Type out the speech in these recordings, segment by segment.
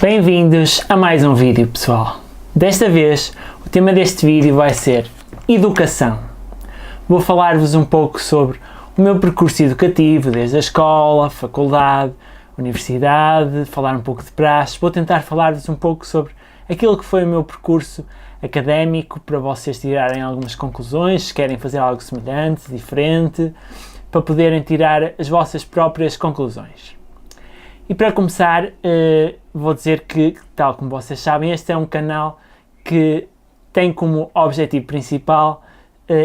Bem-vindos a mais um vídeo, pessoal. Desta vez, o tema deste vídeo vai ser educação. Vou falar-vos um pouco sobre o meu percurso educativo, desde a escola, faculdade, universidade, falar um pouco de praxe. Vou tentar falar-vos um pouco sobre aquilo que foi o meu percurso académico, para vocês tirarem algumas conclusões, se querem fazer algo semelhante, diferente, para poderem tirar as vossas próprias conclusões. E para começar, vou dizer que, tal como vocês sabem, este é um canal que tem como objetivo principal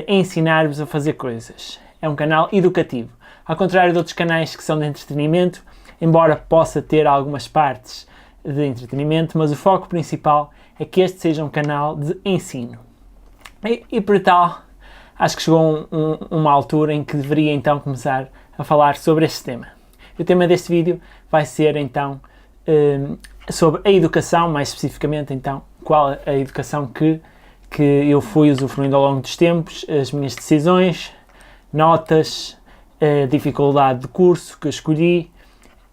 ensinar-vos a fazer coisas. É um canal educativo. Ao contrário de outros canais que são de entretenimento, embora possa ter algumas partes de entretenimento, mas o foco principal é que este seja um canal de ensino. E por tal, acho que chegou uma altura em que deveria então começar a falar sobre este tema. O tema deste vídeo vai ser então sobre a educação, mais especificamente então qual a educação que eu fui usufruindo ao longo dos tempos, as minhas decisões, notas, dificuldade de curso que eu escolhi,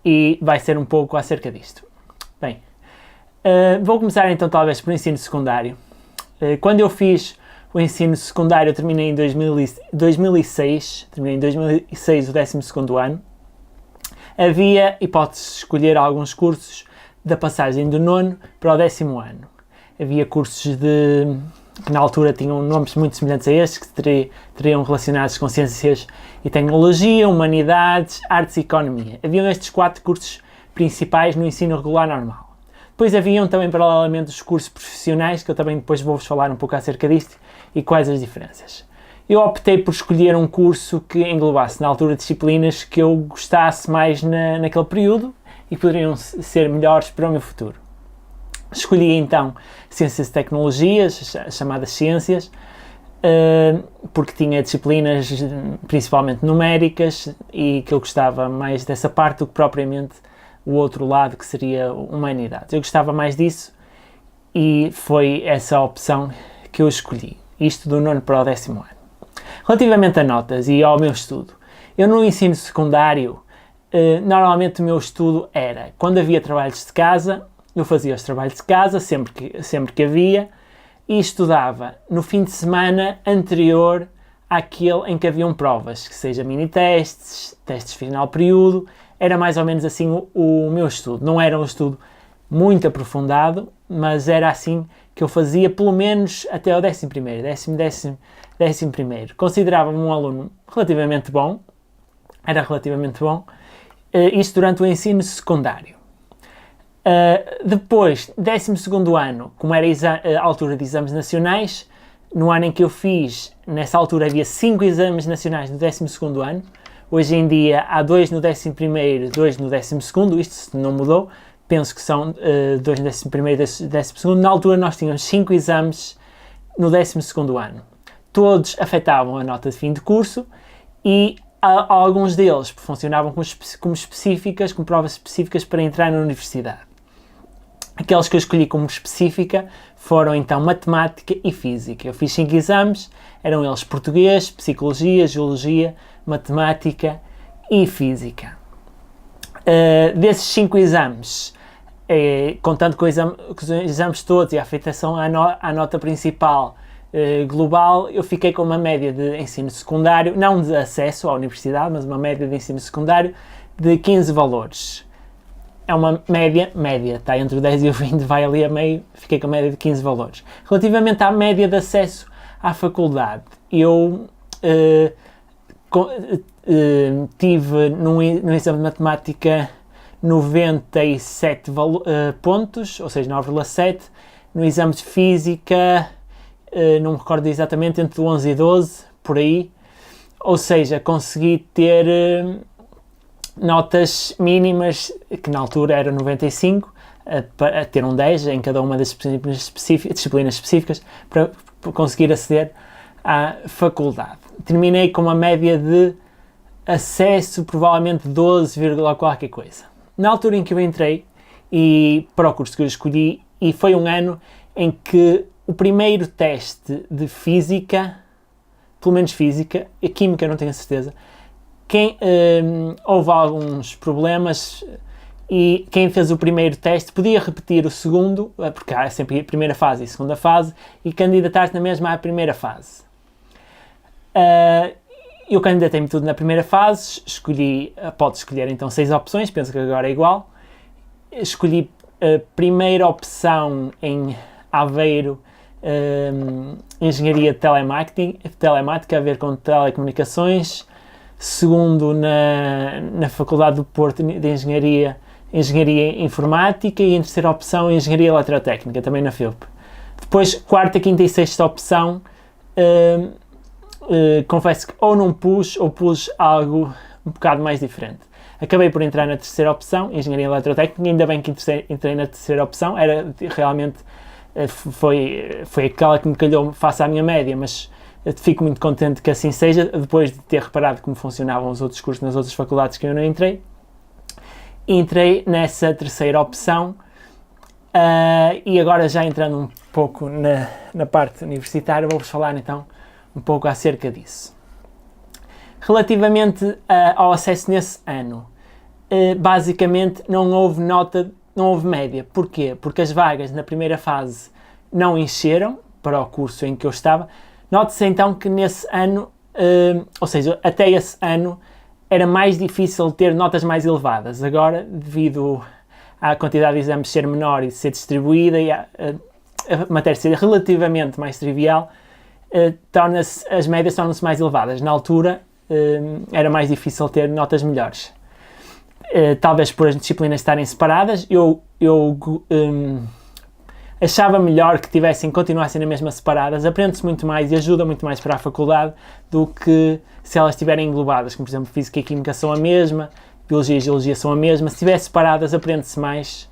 e vai ser um pouco acerca disto. Bem, vou começar então talvez pelo ensino secundário. Quando eu fiz o ensino secundário, eu terminei em 2006, terminei em 2006 o 12º ano. Havia hipótese de escolher alguns cursos da passagem do 9º para o 10º ano. Havia cursos que na altura tinham nomes muito semelhantes a estes, que teriam relacionados com ciências e tecnologia, humanidades, artes e economia. Haviam estes 4 cursos principais no ensino regular normal. Depois haviam também paralelamente os cursos profissionais, que eu também depois vou-vos falar um pouco acerca disto e quais as diferenças. Eu optei por escolher um curso que englobasse na altura disciplinas que eu gostasse mais naquele período e que poderiam ser melhores para o meu futuro. Escolhi então Ciências e Tecnologias, as chamadas Ciências, porque tinha disciplinas principalmente numéricas e que eu gostava mais dessa parte do que propriamente o outro lado, que seria Humanidades. Eu gostava mais disso e foi essa a opção que eu escolhi, isto do 9º para o 10º ano. Relativamente a notas e ao meu estudo, eu no ensino secundário, normalmente o meu estudo era, quando havia trabalhos de casa, eu fazia os trabalhos de casa, sempre que havia, e estudava no fim de semana anterior àquele em que haviam provas, que seja mini-testes, testes final período. Era mais ou menos assim o meu estudo. Não era um estudo muito aprofundado, mas era assim que eu fazia, pelo menos até o 11º, 11º. Considerava-me um aluno relativamente bom, era relativamente bom, isto durante o ensino secundário. Depois, 12º ano, como era a altura de exames nacionais, no ano em que eu fiz, nessa altura havia 5 exames nacionais no 12º ano, hoje em dia há 2 no 11º, 2 no 12º, isto não mudou, penso que são 2 no 11º e 12º, na altura nós tínhamos 5 exames no 12º ano. Todos afetavam a nota de fim de curso e alguns deles funcionavam como específicas, como provas específicas para entrar na universidade. Aqueles que eu escolhi como específica foram então Matemática e Física. Eu fiz 5 exames, eram eles Português, Psicologia, Geologia, Matemática e Física. Desses 5 exames, contando com os exames todos e a afetação à nota principal global, eu fiquei com uma média de ensino secundário, não de acesso à universidade, mas uma média de ensino secundário de 15 valores. É uma média, está entre o 10 e o 20, vai ali a meio, fiquei com a média de 15 valores. Relativamente à média de acesso à faculdade, eu tive no exame de Matemática 97 pontos, ou seja, 9,7. No exame de Física, não me recordo exatamente, entre 11 e 12, por aí. Ou seja, consegui ter notas mínimas, que na altura era 95, para ter um 10 em cada uma das disciplinas específicas, para conseguir aceder à faculdade. Terminei com uma média de acesso, provavelmente 12, qualquer coisa. Na altura em que eu entrei e para o curso que eu escolhi, e foi um ano em que o primeiro teste de Física, pelo menos Física, a Química não tenho certeza, houve alguns problemas e quem fez o primeiro teste podia repetir o segundo, porque há sempre a primeira fase e a segunda fase, e candidatar-se na mesma à primeira fase. Eu candidatei-me tudo na primeira fase, pode escolher então 6 opções, penso que agora é igual. Escolhi a primeira opção em Aveiro, Engenharia de Telemática, a ver com telecomunicações. Segundo, na Faculdade do Porto de Engenharia Informática, e em terceira opção, Engenharia Eletrotécnica, também na FEUP. Depois, quarta, quinta e sexta opção, confesso que ou não pus, ou pus algo um bocado mais diferente. Acabei por entrar na terceira opção, Engenharia Eletrotécnica, ainda bem que entrei na terceira opção, realmente foi aquela que me calhou face à minha média, mas fico muito contente que assim seja, depois de ter reparado como funcionavam os outros cursos nas outras faculdades que eu não entrei. Entrei nessa terceira opção, e agora já entrando um pouco na parte universitária, vou-vos falar então um pouco acerca disso. Relativamente ao acesso nesse ano, basicamente não houve média. Porquê? Porque as vagas na primeira fase não encheram para o curso em que eu estava. Note-se então que nesse ano, ou seja, até esse ano, era mais difícil ter notas mais elevadas. Agora, devido à quantidade de exames ser menor e ser distribuída e a matéria ser relativamente mais trivial, as médias tornam-se mais elevadas. Na altura, era mais difícil ter notas melhores. Talvez por as disciplinas estarem separadas, eu achava melhor que continuassem na mesma separadas. Aprende-se muito mais e ajuda muito mais para a faculdade do que se elas estiverem englobadas, como por exemplo Física e Química são a mesma, Biologia e Geologia são a mesma. Se estiver separadas, aprende-se mais,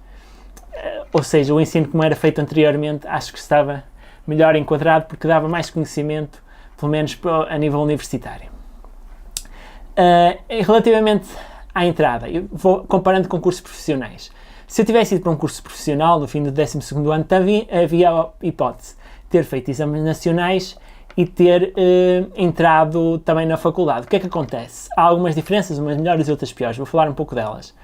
ou seja, o ensino como era feito anteriormente acho que estava melhor enquadrado, porque dava mais conhecimento, pelo menos a nível universitário. Relativamente à entrada, eu vou comparando com cursos profissionais. Se eu tivesse ido para um curso profissional no fim do 12º ano, havia a hipótese de ter feito exames nacionais e ter entrado também na faculdade. O que é que acontece? Há algumas diferenças, umas melhores e outras piores. Vou falar um pouco delas.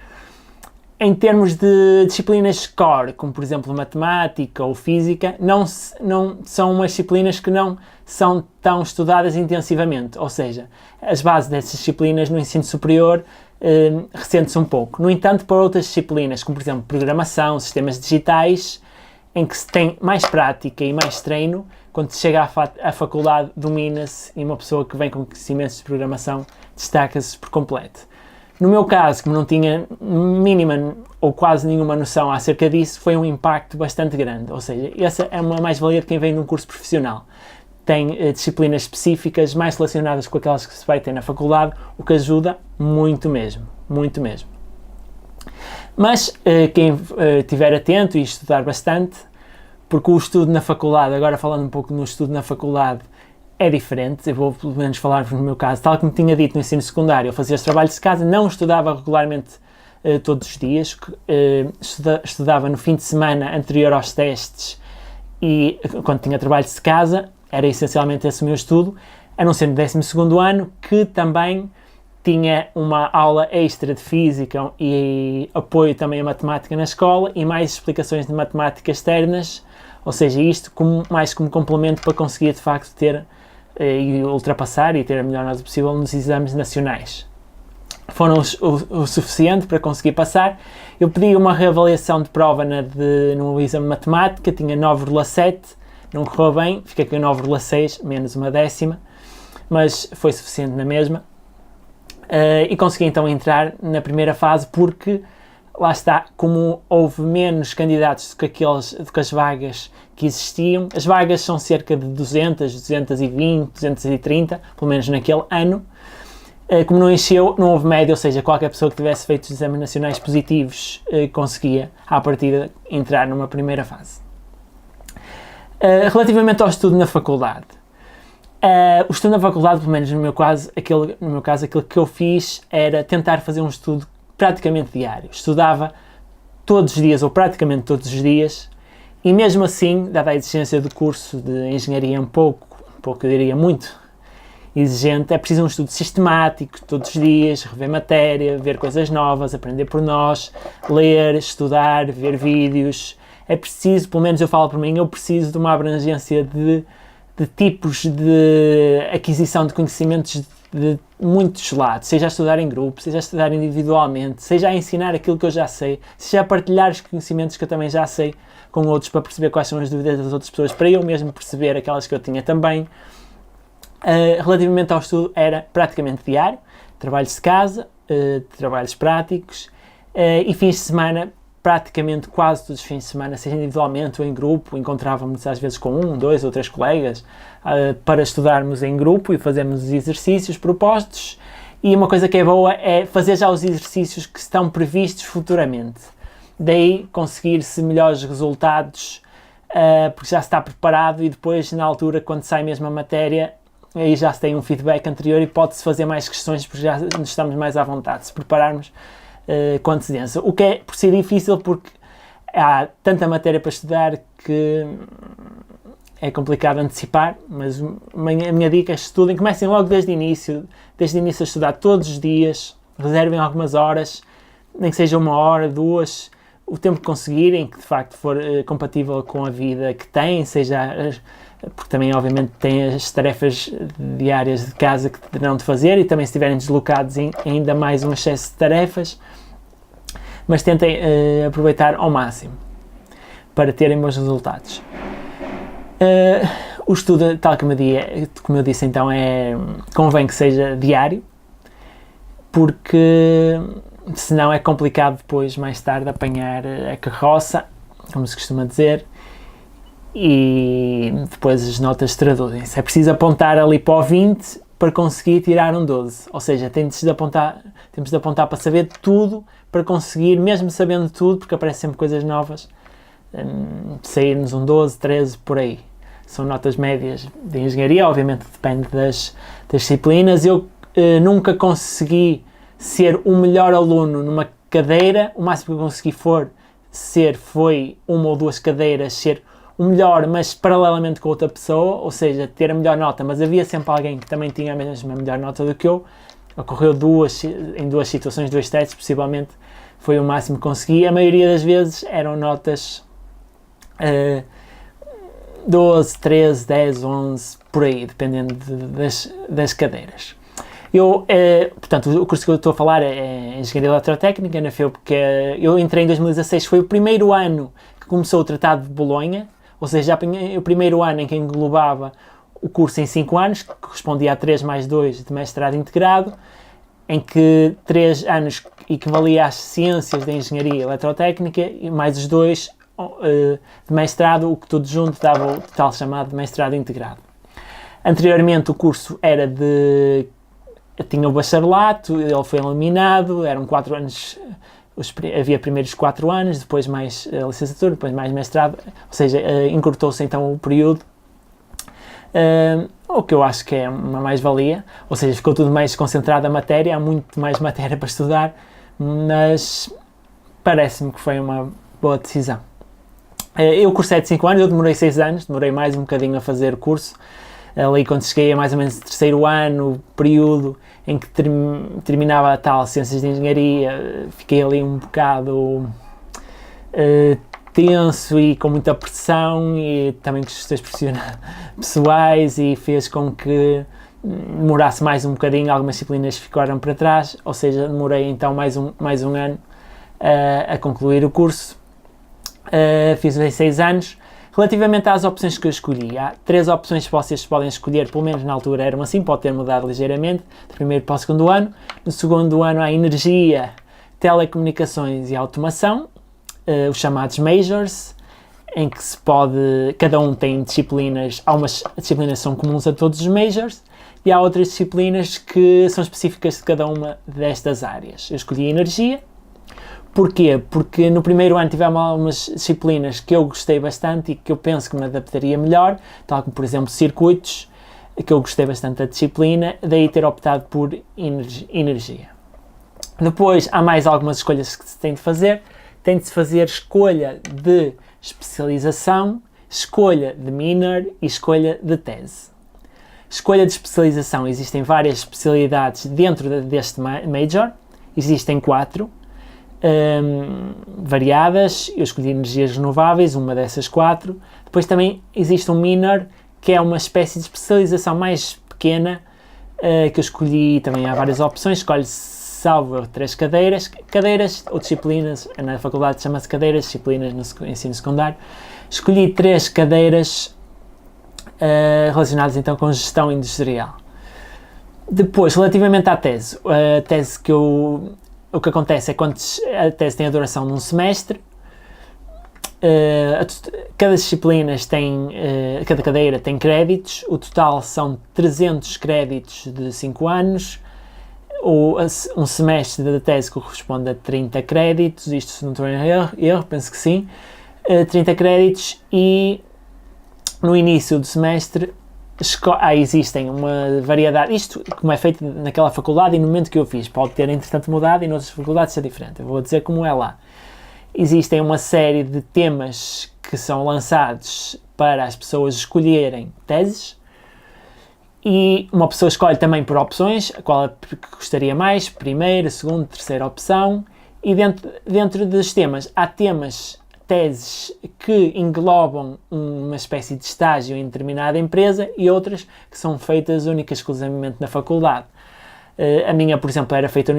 Em termos de disciplinas core, como por exemplo matemática ou física, não são umas disciplinas que não são tão estudadas intensivamente. Ou seja, as bases dessas disciplinas no ensino superior ressente-se um pouco. No entanto, para outras disciplinas, como por exemplo programação, sistemas digitais, em que se tem mais prática e mais treino, quando se chega à faculdade domina-se e uma pessoa que vem com conhecimentos de programação destaca-se por completo. No meu caso, como não tinha mínima ou quase nenhuma noção acerca disso, foi um impacto bastante grande. Ou seja, essa é uma mais-valia de quem vem de um curso profissional. Tem disciplinas específicas mais relacionadas com aquelas que se vai ter na faculdade, o que ajuda muito mesmo, muito mesmo. Mas quem estiver atento e estudar bastante, porque o estudo na faculdade, agora falando um pouco no estudo na faculdade, é diferente. Eu vou pelo menos falar no meu caso, tal como tinha dito no ensino secundário, eu fazia os trabalhos de casa, não estudava regularmente todos os dias, estudava no fim de semana anterior aos testes e quando tinha trabalhos de casa, era essencialmente esse o meu estudo, a não ser no 12º ano, que também tinha uma aula extra de física e apoio também a matemática na escola e mais explicações de matemática externas, ou seja, isto mais como complemento para conseguir de facto ter e ultrapassar e ter a melhor nota possível nos exames nacionais. Foram o suficiente para conseguir passar. Eu pedi uma reavaliação de prova no exame de matemática, tinha 9,7, não correu bem, fiquei com 9,6, menos uma décima, mas foi suficiente na mesma. E consegui então entrar na primeira fase porque, lá está, como houve menos candidatos do que as vagas que existiam, as vagas são cerca de 200, 220, 230, pelo menos naquele ano. Como não encheu, não houve média, ou seja, qualquer pessoa que tivesse feito os exames nacionais positivos conseguia, à partida, entrar numa primeira fase. Relativamente ao estudo na faculdade, o estudo na faculdade, pelo menos no meu caso, aquilo que eu fiz era tentar fazer um estudo praticamente diário. Estudava todos os dias, ou praticamente todos os dias, e mesmo assim, dada a exigência do curso de engenharia um pouco eu diria muito exigente, é preciso um estudo sistemático, todos os dias, rever matéria, ver coisas novas, aprender por nós, ler, estudar, ver vídeos. É preciso, pelo menos eu falo por mim, eu preciso de uma abrangência de tipos de aquisição de conhecimentos de muitos lados, seja a estudar em grupo, seja a estudar individualmente, seja a ensinar aquilo que eu já sei, seja a partilhar os conhecimentos que eu também já sei com outros para perceber quais são as dúvidas das outras pessoas, para eu mesmo perceber aquelas que eu tinha também. Relativamente ao estudo, era praticamente diário, trabalhos de casa, trabalhos práticos e fins de semana, praticamente quase todos os fins de semana, seja individualmente ou em grupo, encontrávamos às vezes com 1, 2 ou 3 colegas para estudarmos em grupo e fazermos os exercícios propostos. E uma coisa que é boa é fazer já os exercícios que estão previstos futuramente. Daí conseguir-se melhores resultados, porque já se está preparado e depois, na altura, quando sai mesmo a matéria, aí já se tem um feedback anterior e pode-se fazer mais questões porque já estamos mais à vontade, se prepararmos com antecedência. O que é por si difícil porque há tanta matéria para estudar que é complicado antecipar, mas a minha dica é que estudem, comecem logo desde o início a estudar todos os dias, reservem algumas horas, nem que seja 1 hora, 2, o tempo que conseguirem, que de facto for compatível com a vida que têm, porque também obviamente têm as tarefas diárias de casa que terão de fazer e também se estiverem deslocados ainda mais um excesso de tarefas, mas tentem aproveitar ao máximo para terem bons resultados. O estudo, tal como eu disse então, convém que seja diário, porque senão é complicado depois, mais tarde, apanhar a carroça, como se costuma dizer, e depois as notas traduzem-se. É preciso apontar ali para o 20 para conseguir tirar um 12, ou seja, temos de apontar para saber tudo, para conseguir, mesmo sabendo tudo, porque aparecem sempre coisas novas, sair-nos um 12, 13, por aí. São notas médias de engenharia, obviamente depende das disciplinas. Eu nunca consegui ser o melhor aluno numa cadeira, o máximo que eu consegui foi 1 ou 2 cadeiras, ser o melhor, mas paralelamente com outra pessoa, ou seja, ter a melhor nota, mas havia sempre alguém que também tinha a mesma melhor nota do que eu. Ocorreu em 2 situações, 2 testes, possivelmente foi o máximo que consegui. A maioria das vezes eram notas 12, 13, 10, 11, por aí, dependendo das cadeiras. Portanto, o curso que eu estou a falar é Engenharia Eletrotécnica, na FEUP, porque eu entrei em 2016, foi o primeiro ano que começou o Tratado de Bolonha, ou seja, já apanhei o primeiro ano em que englobava o curso em 5 anos, que correspondia a 3 mais 2 de mestrado integrado, em que 3 anos equivalia às ciências da Engenharia Eletrotécnica e mais os 2 de mestrado, o que tudo junto dava o tal chamado de mestrado integrado. Anteriormente o curso tinha o bacharelato, ele foi eliminado, eram 4 anos, havia primeiros 4 anos, depois mais licenciatura, depois mais mestrado, ou seja, encurtou-se então o período, o que eu acho que é uma mais-valia, ou seja, ficou tudo mais concentrado a matéria, há muito mais matéria para estudar, mas parece-me que foi uma boa decisão. Eu cursei de 5 anos, eu demorei 6 anos, demorei mais um bocadinho a fazer o curso. Ali quando cheguei a mais ou menos o 3º ano, período em que terminava a tal Ciências de Engenharia, fiquei ali um bocado tenso e com muita pressão e também com questões pessoais e fez com que demorasse mais um bocadinho, algumas disciplinas ficaram para trás, ou seja, demorei então mais um ano a concluir o curso. Fiz 6 anos. Relativamente às opções que eu escolhi, há 3 opções que vocês podem escolher, pelo menos na altura eram assim, pode ter mudado ligeiramente, do primeiro para o 2º ano. No 2º ano há energia, telecomunicações e automação, os chamados majors, em que cada um tem disciplinas, algumas disciplinas são comuns a todos os majors, e há outras disciplinas que são específicas de cada uma destas áreas. Eu escolhi energia. Porquê? Porque no primeiro ano tivemos algumas disciplinas que eu gostei bastante e que eu penso que me adaptaria melhor, tal como, por exemplo, circuitos, que eu gostei bastante da disciplina, daí ter optado por energia. Depois, há mais algumas escolhas que se tem de fazer. Tem de se fazer escolha de especialização, escolha de minor e escolha de tese. Escolha de especialização, existem várias especialidades dentro deste Major, existem 4, variadas. Eu escolhi energias renováveis, uma dessas 4. Depois também existe um Minor, que é uma espécie de especialização mais pequena, que eu escolhi. Também há várias opções, escolhe-se salvo 3 cadeiras ou disciplinas, na faculdade chama-se cadeiras, disciplinas no ensino secundário. Escolhi 3 cadeiras relacionadas então com gestão industrial. Depois, relativamente à tese, a tese o que acontece é que a tese tem a duração de um semestre, cada disciplina cada cadeira tem créditos, o total são 300 créditos de 5 anos, um semestre da tese corresponde a 30 créditos, isto se não estou em erro, penso que sim, 30 créditos, e no início do semestre existem uma variedade, isto como é feito naquela faculdade e no momento que eu fiz, pode ter entretanto mudado e noutras faculdades ser diferente, eu vou dizer como é lá. Existem uma série de temas que são lançados para as pessoas escolherem teses, e uma pessoa escolhe também por opções, a qual gostaria mais, primeira, segunda, terceira opção, e dentro dos temas, há teses que englobam uma espécie de estágio em determinada empresa e outras que são feitas única e exclusivamente na faculdade. A minha, por exemplo, era feita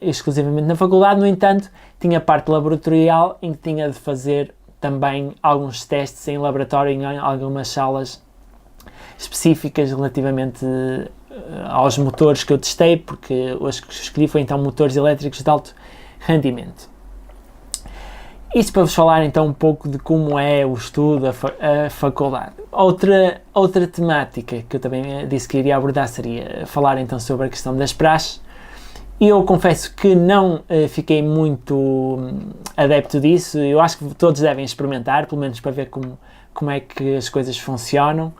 exclusivamente na faculdade, no entanto, tinha parte laboratorial em que tinha de fazer também alguns testes em laboratório em algumas salas específicas relativamente aos motores que eu testei, porque os que escolhi foi então motores elétricos de alto rendimento. Isto para vos falar então um pouco de como é o estudo, a faculdade. Outra temática que eu também disse que iria abordar seria falar então sobre a questão das praxes. E eu confesso que não fiquei muito adepto disso. Eu acho que todos devem experimentar, pelo menos para ver como é que as coisas funcionam.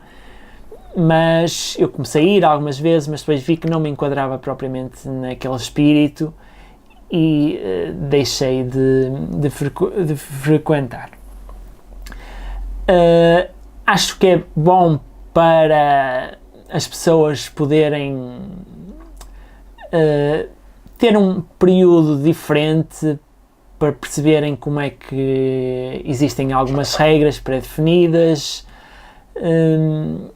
Mas eu comecei a ir algumas vezes, mas depois vi que não me enquadrava propriamente naquele espírito e deixei de frequentar. Acho que é bom para as pessoas poderem ter um período diferente para perceberem como é que existem algumas regras pré-definidas,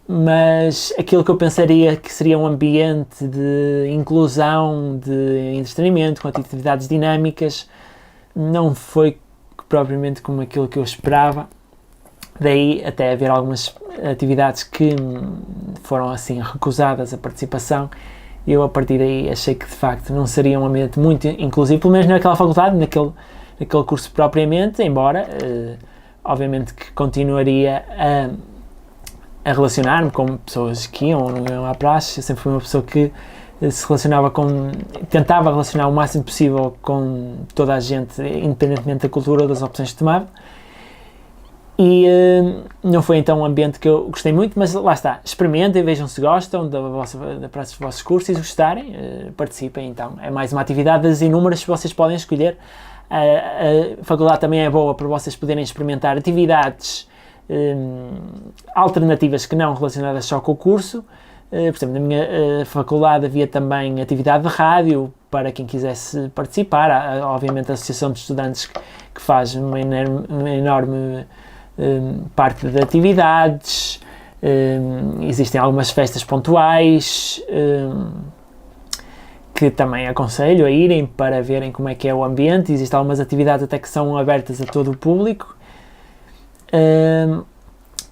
mas aquilo que eu pensaria que seria um ambiente de inclusão, de entretenimento, com atividades dinâmicas, não foi propriamente como aquilo que eu esperava. Daí até haver algumas atividades que foram assim recusadas a participação. Eu a partir daí achei que de facto não seria um ambiente muito inclusivo, pelo menos naquela faculdade, naquele curso propriamente, embora obviamente que continuaria a relacionar-me com pessoas que iam ou não iam à praxe. Eu sempre fui uma pessoa que tentava relacionar o máximo possível com toda a gente, independentemente da cultura ou das opções que tomava. E não foi então um ambiente que eu gostei muito, mas lá está, experimentem, vejam se gostam da prática dos vossos cursos, e se gostarem, participem então. É mais uma atividade das inúmeras que vocês podem escolher. A faculdade também é boa para vocês poderem experimentar atividades alternativas que não relacionadas só com o curso. Por exemplo, na minha faculdade havia também atividade de rádio para quem quisesse participar. Há, obviamente, a Associação de Estudantes que faz uma enorme parte de atividades. Existem algumas festas pontuais que também aconselho a irem para verem como é que é o ambiente. Existem algumas atividades até que são abertas a todo o público.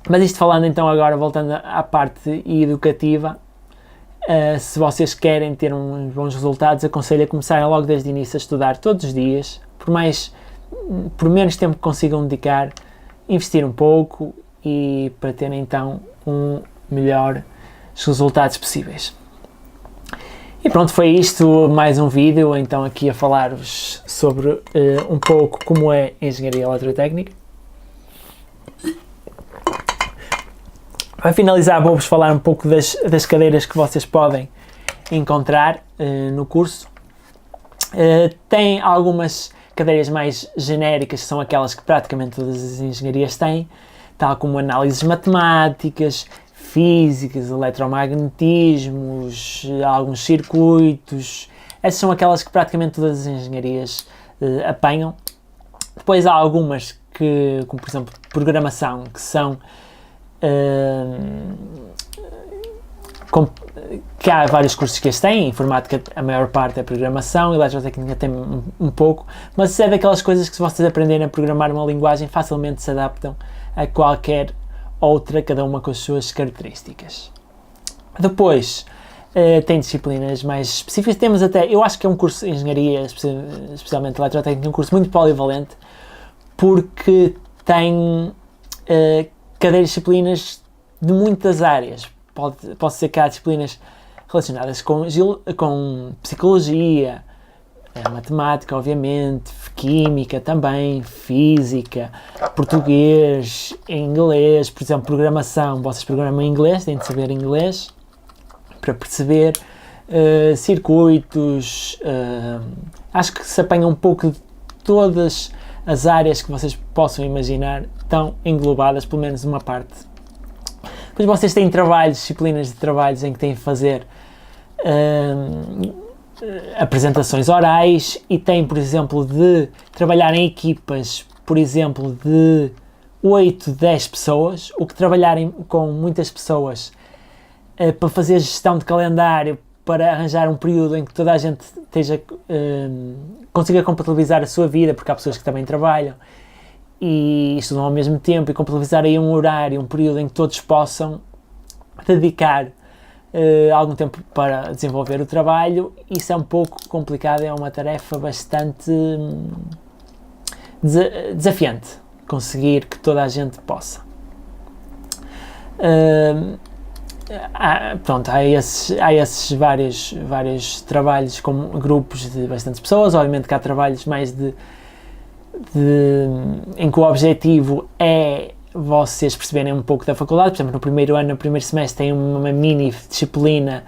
Mas isto falando então agora, voltando à parte educativa, se vocês querem ter uns bons resultados, aconselho a começarem logo desde o início a estudar todos os dias, por menos tempo que consigam dedicar, investir um pouco e para terem então melhores resultados possíveis. E pronto, foi isto, mais um vídeo então aqui a falar-vos sobre um pouco como é a engenharia eletrotécnica. Para finalizar, vou-vos falar um pouco das cadeiras que vocês podem encontrar no curso. Tem algumas cadeiras mais genéricas, que são aquelas que praticamente todas as engenharias têm, tal como análises matemáticas, físicas, eletromagnetismos, alguns circuitos. Essas são aquelas que praticamente todas as engenharias apanham. Depois há algumas que, como por exemplo programação, que são que há vários cursos que as têm. Informática, a maior parte é programação, eletrotécnica tem um pouco, mas isso é daquelas coisas que, se vocês aprenderem a programar uma linguagem, facilmente se adaptam a qualquer outra, cada uma com as suas características. Depois tem disciplinas mais específicas. Temos até, eu acho que é um curso de engenharia, especialmente eletrotécnica, um curso muito polivalente, porque tem cadeiras disciplinas de muitas áreas. Pode ser que há disciplinas relacionadas com psicologia, matemática, obviamente, química também, física, português, inglês, por exemplo, programação. Vocês programam em inglês, têm de saber inglês para perceber circuitos. Acho que se apanha um pouco de todas as áreas que vocês possam imaginar, estão englobadas, pelo menos uma parte. Depois vocês têm trabalhos, disciplinas de trabalhos em que têm de fazer apresentações orais, e têm, por exemplo, de trabalhar em equipas, por exemplo, de 8, 10 pessoas, o que trabalharem com muitas pessoas para fazer gestão de calendário, para arranjar um período em que toda a gente consiga compatibilizar a sua vida, porque há pessoas que também trabalham e estudam ao mesmo tempo, e compatibilizar aí um horário, um período em que todos possam dedicar algum tempo para desenvolver o trabalho. Isso é um pouco complicado, é uma tarefa bastante desafiante, conseguir que toda a gente possa. Há esses vários trabalhos com grupos de bastantes pessoas. Obviamente que há trabalhos mais em que o objetivo é vocês perceberem um pouco da faculdade. Por exemplo, no primeiro ano, no primeiro semestre, tem uma mini disciplina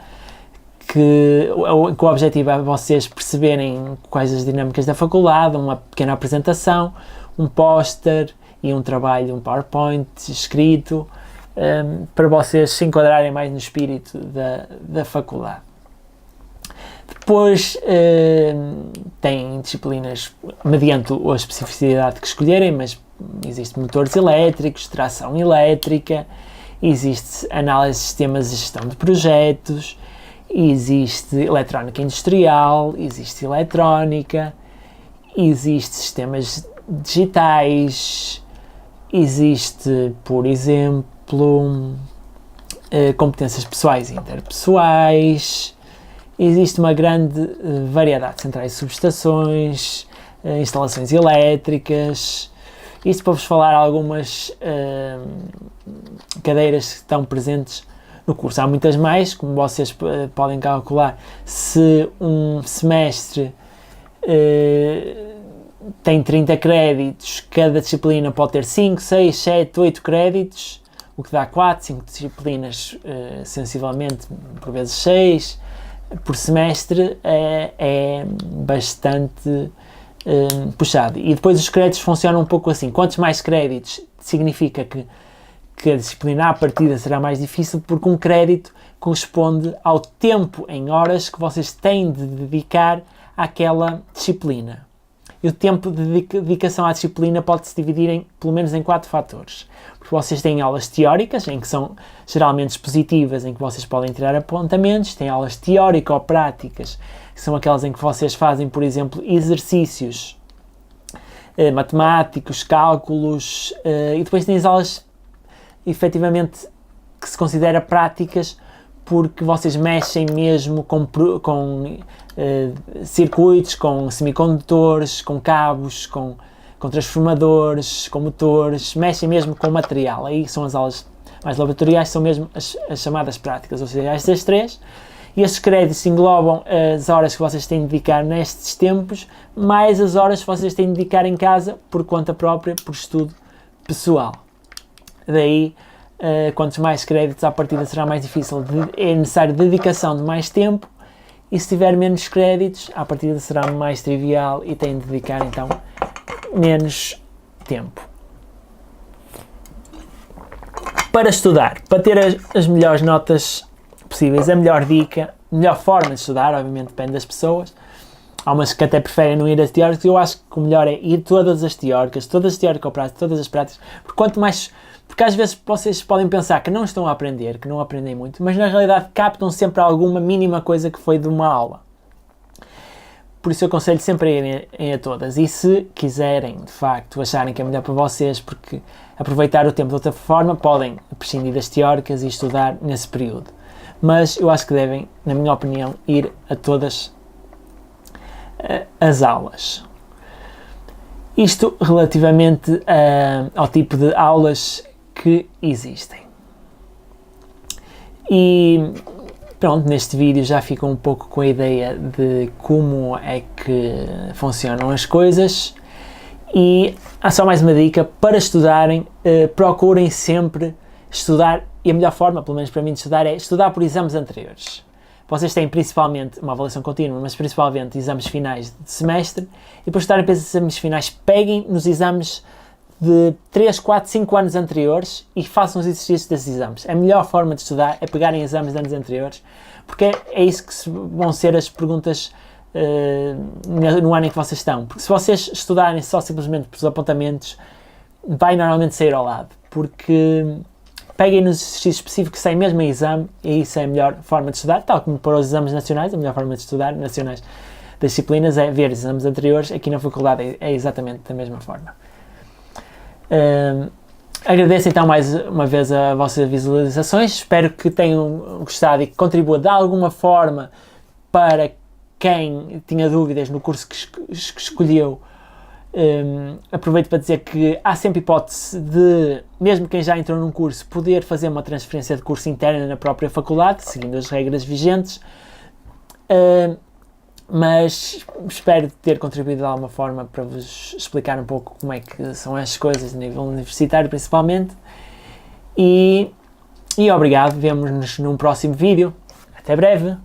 que o objetivo é vocês perceberem quais as dinâmicas da faculdade, uma pequena apresentação, um póster e um trabalho, um PowerPoint escrito, para vocês se enquadrarem mais no espírito da faculdade. Depois tem disciplinas mediante a especificidade que escolherem, mas existem motores elétricos, tração elétrica, existe análise de sistemas e gestão de projetos, existe eletrónica industrial, existe eletrónica, existe sistemas digitais, existe, por exemplo, competências pessoais e interpessoais. Existe uma grande variedade de centrais e subestações, instalações elétricas. Isto para vos falar algumas cadeiras que estão presentes no curso. Há muitas mais, como vocês podem calcular. Se um semestre tem 30 créditos, cada disciplina pode ter 5, 6, 7, 8 créditos, o que dá 4, 5 disciplinas, sensivelmente, por vezes 6, por semestre. É bastante puxado. E depois os créditos funcionam um pouco assim: quantos mais créditos, significa que a disciplina à partida será mais difícil, porque um crédito corresponde ao tempo em horas que vocês têm de dedicar àquela disciplina. E o tempo de dedicação à disciplina pode-se dividir pelo menos em 4 fatores. Porque vocês têm aulas teóricas, em que são geralmente expositivas, em que vocês podem tirar apontamentos. Tem aulas teórico-práticas, que são aquelas em que vocês fazem, por exemplo, exercícios matemáticos, cálculos, e depois tem as aulas, efetivamente, que se considera práticas, porque vocês mexem mesmo com circuitos, com semicondutores, com cabos, com transformadores, com motores, mexem mesmo com material. Aí são as aulas mais laboratoriais, são mesmo as chamadas práticas, ou seja, estas 3. E estes créditos englobam as horas que vocês têm de dedicar nestes tempos, mais as horas que vocês têm de dedicar em casa, por conta própria, por estudo pessoal. Daí, quantos mais créditos, à partida será mais difícil, é necessário dedicação de mais tempo, e se tiver menos créditos, à partida será mais trivial e tem de dedicar então menos tempo. para estudar, para ter as melhores notas possíveis, a melhor dica, a melhor forma de estudar, obviamente depende das pessoas. Há umas que até preferem não ir às teóricas, eu acho que o melhor é ir todas as teóricas ou práticas, todas as práticas, porque quanto mais, porque às vezes vocês podem pensar que não estão a aprender, que não aprendem muito, mas na realidade captam sempre alguma mínima coisa que foi de uma aula. Por isso eu aconselho sempre a irem a todas, e se quiserem, de facto, acharem que é melhor para vocês, porque aproveitar o tempo de outra forma, podem prescindir das teóricas e estudar nesse período. Mas eu acho que devem, na minha opinião, ir a todas as aulas. Isto relativamente ao tipo de aulas que existem. E pronto, neste vídeo já ficam um pouco com a ideia de como é que funcionam as coisas, e há só mais uma dica: para estudarem, procurem sempre estudar, e a melhor forma, pelo menos para mim, de estudar é estudar por exames anteriores. Vocês têm principalmente uma avaliação contínua, mas principalmente exames finais de semestre, e depois estudarem para esses exames finais, peguem nos exames de 3, 4, 5 anos anteriores e façam os exercícios desses exames. A melhor forma de estudar é pegarem exames de anos anteriores, porque é isso que vão ser as perguntas no ano em que vocês estão. Porque se vocês estudarem só simplesmente pelos apontamentos, vai normalmente sair ao lado, porque peguem nos exercícios específicos sem mesmo exame, e isso é a melhor forma de estudar, tal como para os exames nacionais. A melhor forma de estudar nacionais das disciplinas é ver exames anteriores. Aqui na faculdade é exatamente da mesma forma. Agradeço então mais uma vez as vossas visualizações, espero que tenham gostado e que contribua de alguma forma para quem tinha dúvidas no curso que escolheu. Aproveito para dizer que há sempre hipótese de, mesmo quem já entrou num curso, poder fazer uma transferência de curso interna na própria faculdade, seguindo as regras vigentes. Mas espero ter contribuído de alguma forma para vos explicar um pouco como é que são as coisas a nível universitário, principalmente. E obrigado, vemo-nos num próximo vídeo. Até breve!